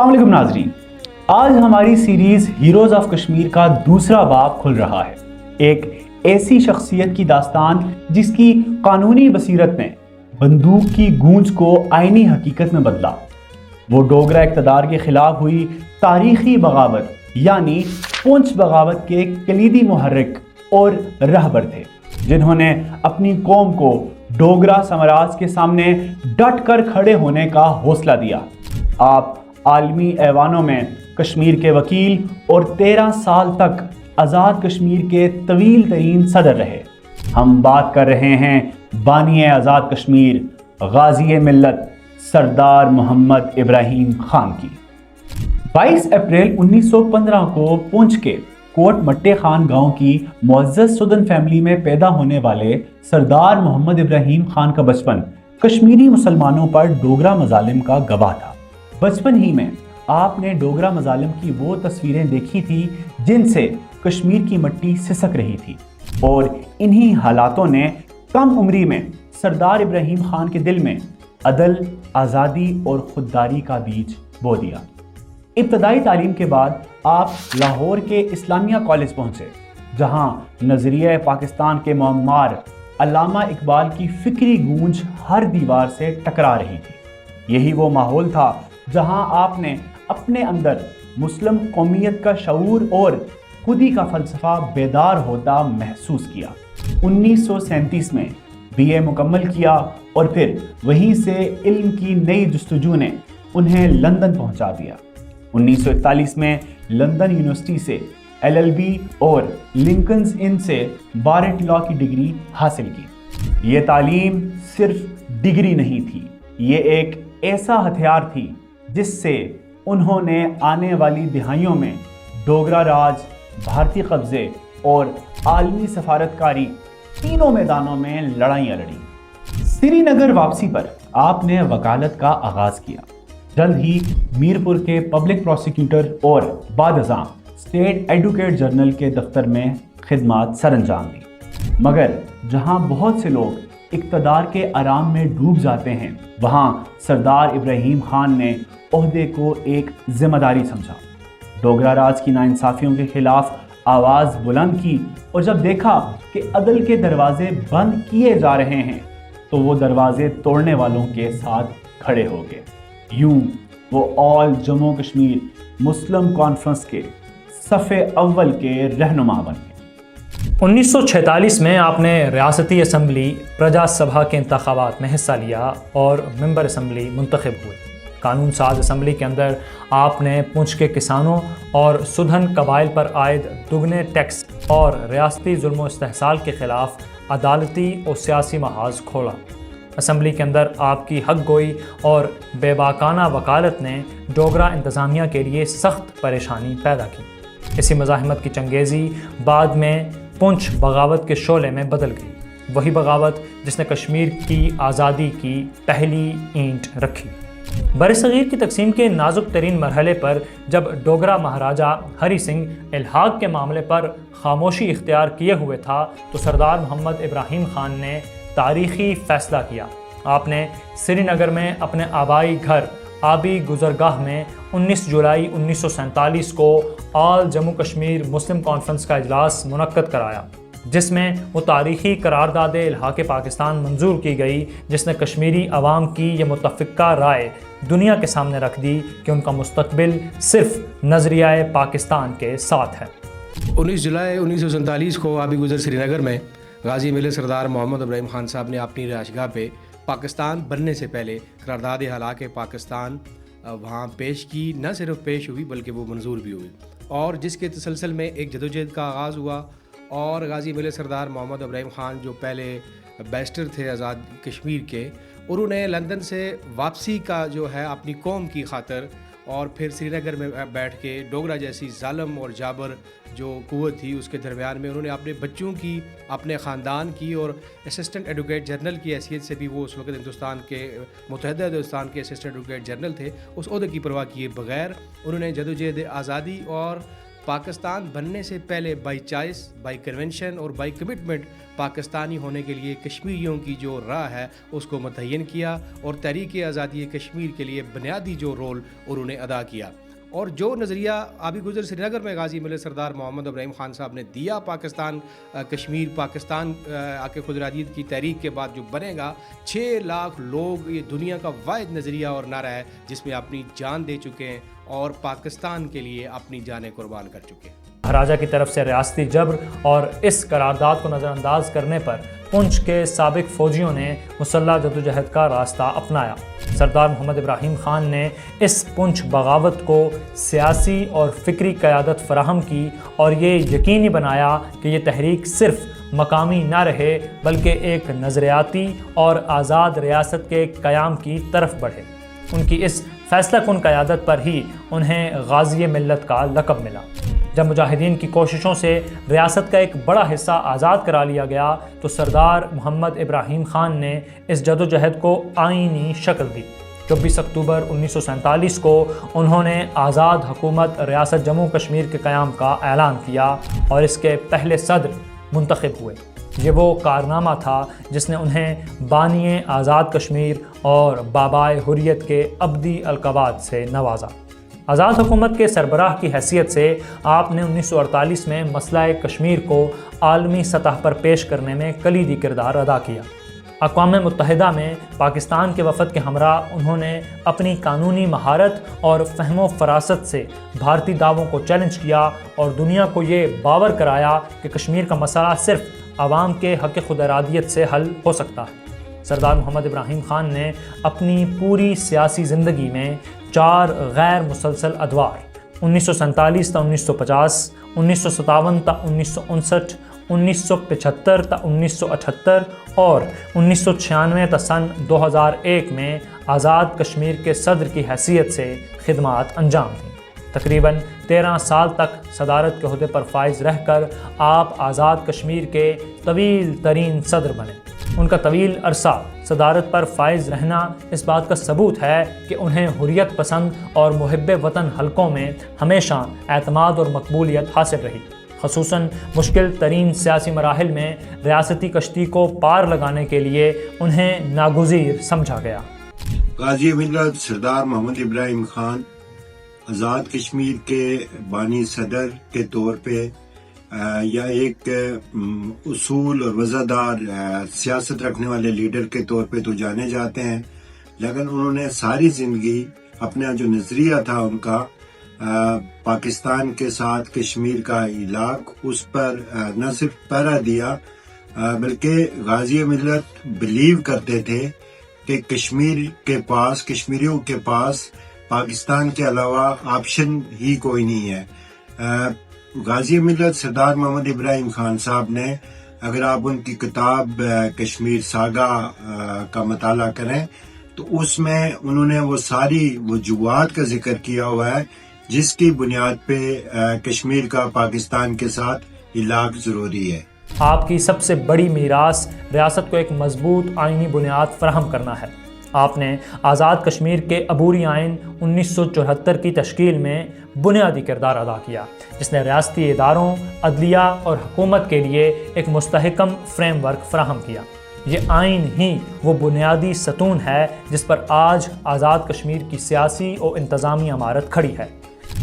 अस्सलाम वालेकुम नाज़रीन, आज हमारी सीरीज हीरोज ऑफ कश्मीर का दूसरा बाब खुल रहा है। एक ऐसी शख्सियत की दास्तान जिसकी कानूनी बसीरत ने बंदूक की गूंज को आईनी हकीकत में बदला। वो डोगरा इक़्तिदार के खिलाफ हुई तारीखी बगावत यानी पुंछ बगावत के कलीदी मुहर्रिक और रहबर थे, जिन्होंने अपनी कौम को डोगरा साम्राज्य के सामने डट कर खड़े होने का हौसला दिया। आप आलमी ऐवानों में कश्मीर के वकील और 13 साल तक आज़ाद कश्मीर के तवील तरीन सदर रहे। हम बात कर रहे हैं बानी आज़ाद कश्मीर, गाज़ी मिल्लत सरदार मोहम्मद इब्राहिम खान की। 22 अप्रैल 1915 को पुंछ के कोट मट्टे खान गांव की मुअज़्ज़ज़ सुदन फैमिली में पैदा होने वाले सरदार मोहम्मद इब्राहिम खान का बचपन कश्मीरी मुसलमानों पर डोगरा मजालिम का गवाह था। बचपन ही में आपने डोगरा मजालिम की वो तस्वीरें देखी थी जिनसे कश्मीर की मिट्टी सिसक रही थी, और इन्हीं हालातों ने कम उम्री में सरदार इब्राहिम खान के दिल में अदल, आज़ादी और खुददारी का बीज बो दिया। इब्तदाई तालीम के बाद आप लाहौर के इस्लामिया कॉलेज पहुंचे, जहां नजरिया पाकिस्तान के मुअम्मार अल्लामा इकबाल की फिक्री गूंज हर दीवार से टकरा रही थी। यही वो माहौल था जहां आपने अपने अंदर मुस्लिम कौमियत का शऊर और खुदी का फ़लसफ़ा बेदार होता महसूस किया। 1937 में BA मुकम्मल किया और फिर वहीं से इल्म की नई जस्तजू ने उन्हें लंदन पहुंचा दिया। 1941 में लंदन यूनिवर्सिटी से LLB और लिंकन्स इन से बारेट लॉ की डिग्री हासिल की। ये तालीम सिर्फ डिग्री नहीं थी, ये एक ऐसा हथियार थी जिससे उन्होंने आने वाली दिहाइयों में डोगरा राज, भारतीय कब्जे और आलमी सफारतकारी तीनों मैदानों में लड़ाइयाँ लड़ी। श्रीनगर वापसी पर आपने वकालत का आगाज़ किया। जल्द ही मीरपुर के पब्लिक प्रोसिक्यूटर और बादअज़ां स्टेट एडवोकेट जनरल के दफ्तर में खिदमत सरअंजाम दी। मगर जहां बहुत से लोग इक़्तिदार के आराम में डूब जाते हैं, वहां सरदार इब्राहिम खान ने ओहदे को एक जिम्मेदारी समझा। डोगरा राज की नाइंसाफ़ियों के खिलाफ आवाज़ बुलंद की, और जब देखा कि अदल के दरवाजे बंद किए जा रहे हैं तो वो दरवाजे तोड़ने वालों के साथ खड़े हो गए। यूं वो ऑल जम्मू कश्मीर मुस्लिम कॉन्फ्रेंस के सफ़े अव्वल के रहनुमा बन गए। 1946 में आपने रियासती असम्बली प्रजा सभा के इंतखाबात में हिस्सा लिया और मेंबर असम्बली मुंतखब हुए। कानून साज असम्बली के अंदर आपने पुंछ के किसानों और सुधन कबाइल पर आयद दुगने टैक्स और रियासती जुल्म व इस्तेहसाल के ख़िलाफ़ अदालती और सियासी महाज खोला। असम्बली के अंदर आपकी हक गोई और बेबाकाना वकालत ने डोगरा इंतज़ामिया के लिए सख्त परेशानी पैदा की। इसी मज़ाहमत की चंगेज़ी बाद में पुंछ बगावत के शोले में बदल गई, वही बगावत जिसने कश्मीर की आज़ादी की पहली ईंट रखी। बरसगीर की तकसीम के नाजुक तरीन मरहले पर जब डोगरा महाराजा हरी सिंह इल्हाक के मामले पर खामोशी इख्तियार किए हुए था, तो सरदार मोहम्मद इब्राहिम खान ने तारीख़ी फ़ैसला किया। आपने श्रीनगर में अपने आबाई घर आबी गुजरगाह में 19 जुलाई 1947 को ऑल जम्मू कश्मीर मुस्लिम कॉन्फ्रेंस का इजलास मुनक्कद कराया, जिसमें वो तारीख़ी करारदाद इल्हाक़ पाकिस्तान मंजूर की गई, जिसने कश्मीरी अवाम की ये मुतफ़िक़ा राय दुनिया के सामने रख दी कि उनका मुस्तक़बिल सिर्फ नज़रिया पाकिस्तान के साथ है। 19 जुलाई 1947 को आबी गुजर श्रीनगर में गाज़ी मिल्लत सरदार मोहम्मद इब्राहिम खान साहब ने अपनी रिहाइशगाह पे पाकिस्तान बनने से पहले करारदाद हालाक पाकिस्तान वहाँ पेश की। न सिर्फ पेश हुई बल्कि वो मंजूर भी हुई, और जिसके तसलसल में एक जदोजहद का आगाज़ हुआ। और गाज़ी मिल्लत सरदार मोहम्मद इब्राहिम खान जो पहले बैरिस्टर थे आज़ाद कश्मीर के, उन्होंने लंदन से वापसी का जो है अपनी कौम की खातर और फिर श्रीनगर में बैठ के डोगरा जैसी ज़ालम और जाबर जो कुव्वत थी उसके दरमियान में उन्होंने अपने बच्चों की, अपने ख़ानदान की और असिस्टेंट एडवोकेट जनरल की हैसियत से भी, वो उस वक्त हिंदुस्तान के मुत्तहदा हिंदुस्तान के असिस्टेंट एडवोकेट जनरल थे, उस ओहदे की परवाह किए बगैर उन्होंने जदोजहद आज़ादी और پاکستان بننے سے پہلے بائی چوائس، بائی کنونشن اور بائی کمٹمنٹ پاکستانی ہونے کے لیے کشمیریوں کی جو راہ ہے اس کو متعین کیا، اور تحریک آزادی کشمیر کے لیے بنیادی جو رول انہوں نے ادا کیا۔ اور جو نظریہ آبی گزر سری نگر میں غازی ملت سردار محمد ابراہیم خان صاحب نے دیا پاکستان کشمیر پاکستان کے خود ارادیت کی تحریک کے بعد جو بنے گا، 6 لاکھ لوگ، یہ دنیا کا واحد نظریہ اور نعرہ ہے جس میں اپنی جان دے چکے ہیں اور پاکستان کے لیے اپنی جانیں قربان کر چکے ہیں۔ مہاراجہ کی طرف سے ریاستی جبر اور اس قرارداد کو نظر انداز کرنے پر پنچ کے سابق فوجیوں نے مسلح جدوجہد کا راستہ اپنایا۔ سردار محمد ابراہیم خان نے اس پنچ بغاوت کو سیاسی اور فکری قیادت فراہم کی اور یہ یقینی بنایا کہ یہ تحریک صرف مقامی نہ رہے بلکہ ایک نظریاتی اور آزاد ریاست کے قیام کی طرف بڑھے۔ ان کی اس فیصلہ کن قیادت پر ہی انہیں غازی ملت کا لقب ملا۔ جب مجاہدین کی کوششوں سے ریاست کا ایک بڑا حصہ آزاد کرا لیا گیا تو سردار محمد ابراہیم خان نے اس جدوجہد کو آئینی شکل دی۔ 24 اکتوبر 1947 کو انہوں نے آزاد حکومت ریاست جموں کشمیر کے قیام کا اعلان کیا اور اس کے پہلے صدر منتخب ہوئے۔ یہ وہ کارنامہ تھا جس نے انہیں بانی آزاد کشمیر اور بابائے حریت کے ابدی القابات سے نوازا۔ آزاد حکومت کے سربراہ کی حیثیت سے آپ نے 1948 میں مسئلہ کشمیر کو عالمی سطح پر پیش کرنے میں کلیدی کردار ادا کیا۔ اقوام متحدہ میں پاکستان کے وفد کے ہمراہ انہوں نے اپنی قانونی مہارت اور فہم و فراست سے بھارتی دعووں کو چیلنج کیا اور دنیا کو یہ باور کرایا کہ کشمیر کا مسئلہ صرف عوام کے حق خود ارادیت سے حل ہو سکتا ہے۔ سردار محمد ابراہیم خان نے اپنی پوری سیاسی زندگی میں 4 غیر مسلسل ادوار 1947 تا 1950، 1957 تا 1959، 1975 تا 1978 اور 1996 تا سن 2001 میں آزاد کشمیر کے صدر کی حیثیت سے خدمات انجام دیں۔ تقریباً 13 سال تک صدارت کے عہدے پر فائز رہ کر آپ آزاد کشمیر کے طویل ترین صدر بنے۔ ان کا طویل عرصہ صدارت پر فائز رہنا اس بات کا ثبوت ہے کہ انہیں حریت پسند اور محب وطن حلقوں میں ہمیشہ اعتماد اور مقبولیت حاصل رہی، خصوصاً مشکل ترین سیاسی مراحل میں ریاستی کشتی کو پار لگانے کے لیے انہیں ناگزیر سمجھا گیا۔ غازی ملت سردار محمد ابراہیم خان آزاد کشمیر کے بانی صدر کے طور پہ یا ایک اصول اور وزادار سیاست رکھنے والے لیڈر کے طور پہ تو جانے جاتے ہیں، لیکن انہوں نے ساری زندگی اپنا جو نظریہ تھا ان کا پاکستان کے ساتھ کشمیر کا علاق، اس پر نہ صرف پہرا دیا بلکہ غازی ملت بلیو کرتے تھے کہ کشمیریوں کے پاس پاکستان کے علاوہ آپشن ہی کوئی نہیں ہے۔ غازی ملت سردار محمد ابراہیم خان صاحب نے، اگر آپ ان کی کتاب کشمیر ساگا کا مطالعہ کریں تو اس میں انہوں نے وہ ساری وجوہات کا ذکر کیا ہوا ہے جس کی بنیاد پہ کشمیر کا پاکستان کے ساتھ علاق ضروری ہے۔ آپ کی سب سے بڑی میراث ریاست کو ایک مضبوط آئینی بنیاد فراہم کرنا ہے۔ آپ نے آزاد کشمیر کے عبوری آئین 1974 کی تشکیل میں بنیادی کردار ادا کیا، جس نے ریاستی اداروں، عدلیہ اور حکومت کے لیے ایک مستحکم فریم ورک فراہم کیا۔ یہ آئین ہی وہ بنیادی ستون ہے جس پر آج آزاد کشمیر کی سیاسی اور انتظامی عمارت کھڑی ہے۔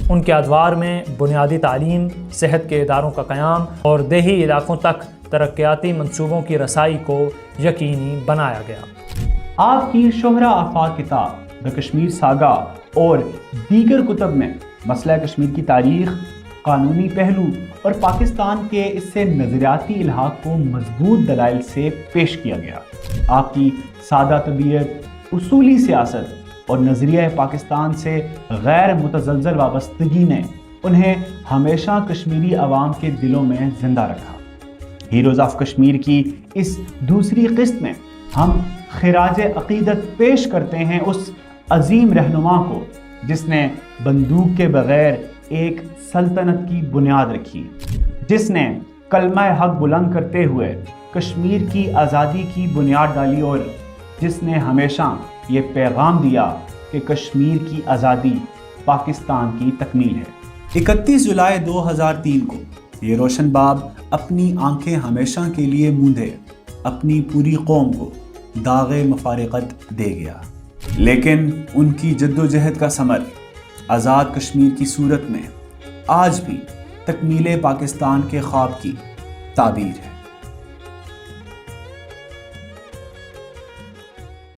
ان کے ادوار میں بنیادی تعلیم، صحت کے اداروں کا قیام اور دیہی علاقوں تک ترقیاتی منصوبوں کی رسائی کو یقینی بنایا گیا۔ آپ کی شہرہ آفاق کتاب دا کشمیر ساگا اور دیگر کتب میں مسئلہ کشمیر کی تاریخ، قانونی پہلو اور پاکستان کے اس سے نظریاتی الحاق کو مضبوط دلائل سے پیش کیا گیا۔ آپ کی سادہ طبیعت، اصولی سیاست اور نظریہ پاکستان سے غیر متزلزل وابستگی نے انہیں ہمیشہ کشمیری عوام کے دلوں میں زندہ رکھا۔ ہیروز آف کشمیر کی اس دوسری قسط میں ہم خراج عقیدت پیش کرتے ہیں اس عظیم رہنما کو جس نے بندوق کے بغیر ایک سلطنت کی بنیاد رکھی، جس نے کلمہ حق بلند کرتے ہوئے کشمیر کی آزادی کی بنیاد ڈالی اور جس نے ہمیشہ یہ پیغام دیا کہ کشمیر کی آزادی پاکستان کی تکمیل ہے۔ 31 जुलाई 2003 को یہ روشن باب اپنی آنکھیں ہمیشہ کے لیے موندھے اپنی پوری قوم کو داغ مفارقت دے گیا، لیکن ان کی جد و جہد کا ثمر آزاد کشمیر کی صورت میں آج بھی تکمیل پاکستان کے خواب کی تعبیر ہے۔